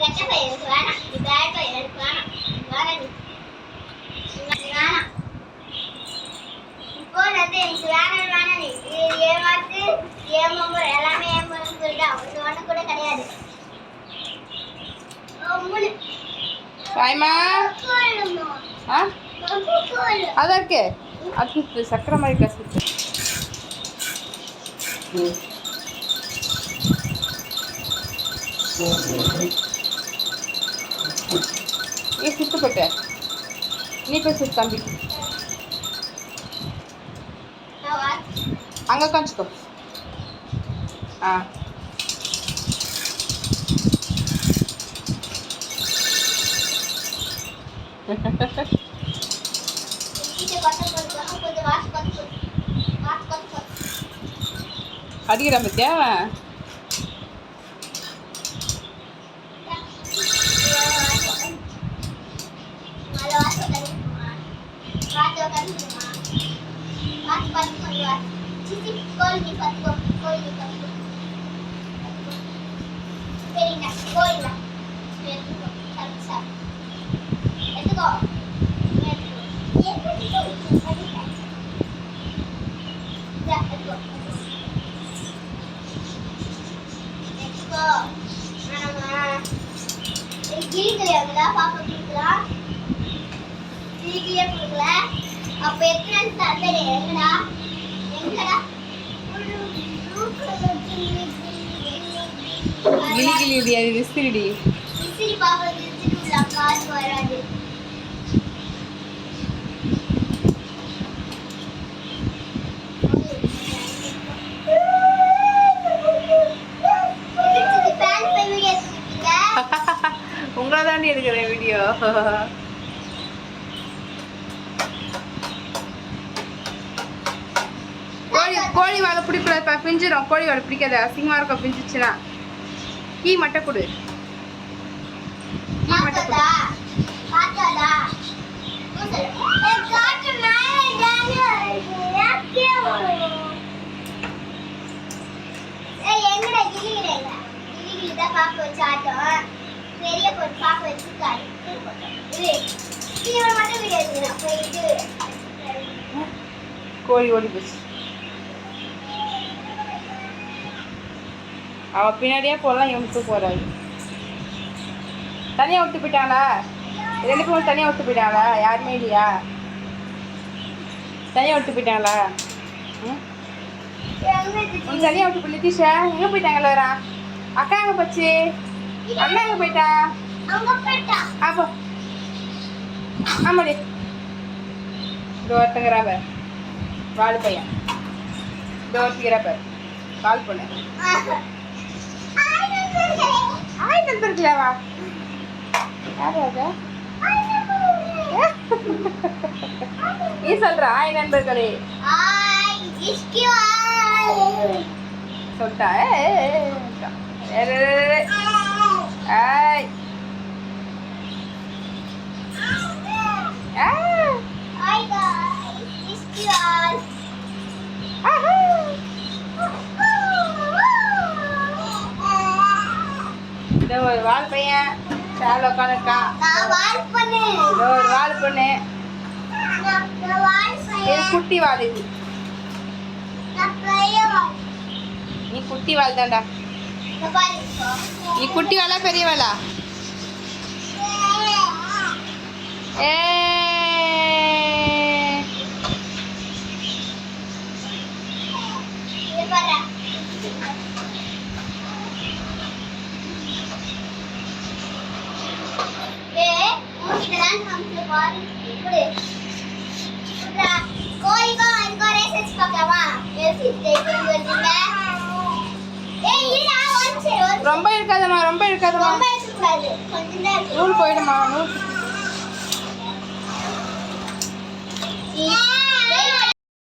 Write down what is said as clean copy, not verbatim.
கெட்ட பையன் எனக்கு வேணாம். நீ பேட் பையன் எனக்கு வேணாம். வேணாம் நீ வேணாம். இப்போ வந்து எனக்கு வேணாம் நீ ஏமாத்து ஏமாம்பு எல்லாமே ஏமாந்து சொல்லிட்டு அவனுக்கு ஒண்ணு கூட கிடையாது. சாய்மா அதற்கு அது சக்கரை மாதிரி கசிச்சு நீ சுத்தப்பட்ட நீ போய் சுத்து தம்பி அங்கே காமிச்சுக்கோ ஆ அடிக்கிறான் பத்தியா அப்ப எத்தனை தந்தை எங்கடா எங்கடா கிளி கிளி அது விசிறிடி விசிறி பாப்பா விசிறி காசு வராது உங்களை தாண்டி எடுக்கிறேன் வீடியோ கோழி வாழை பிடிக்கூடாதுப்பா பிஞ்சிடும் கோழி வாழை பிடிக்காது அசிங்கமாக இருக்கும் பிஞ்சிச்சுன்னா கீ மட்டும் கொடு கீ மட்டும் கொடு கோழி ஓடி போச்சு அவ பின்னாடியே போகலாம் இவனுக்கு போறாரு தனியாக விட்டு போயிட்டாங்களா ரெண்டு பேரும் தனியாக விட்டு போயிட்டாங்களா யாருமே இல்லையா தனியாக விட்டு போயிட்டாங்களா உன் தனியாக விட்டு போய் நிதிஷா எங்கே போயிட்டாங்களா வரா அக்கா எங்கே போச்சு அண்ணா எங்கே போயிட்டா அப்போ ஆமாடி இந்த ஒருத்தங்கிறாப்ப வாழு பையன் இந்த ஒருத்திங்கிறாப்ப கால் பண்ணு ஹாய் நண்பர்களேவா யாரு அது நீ சொல்ற ஹாய் நண்பர்களே சொல்லிட்டா ஹாய் ஒரு வால் பையன் சேல உட்காந்துருக்கா ஒரு வால் பொண்ணு குட்டி வால் இது நீ குட்டி வால் தான்டா நீ குட்டி வாலா பெரிய வாலா ஏ ரொம்ப இருக்காதம்மா ரொம்ப இருக்காதம்மா நூல் போயிடுமா நூல்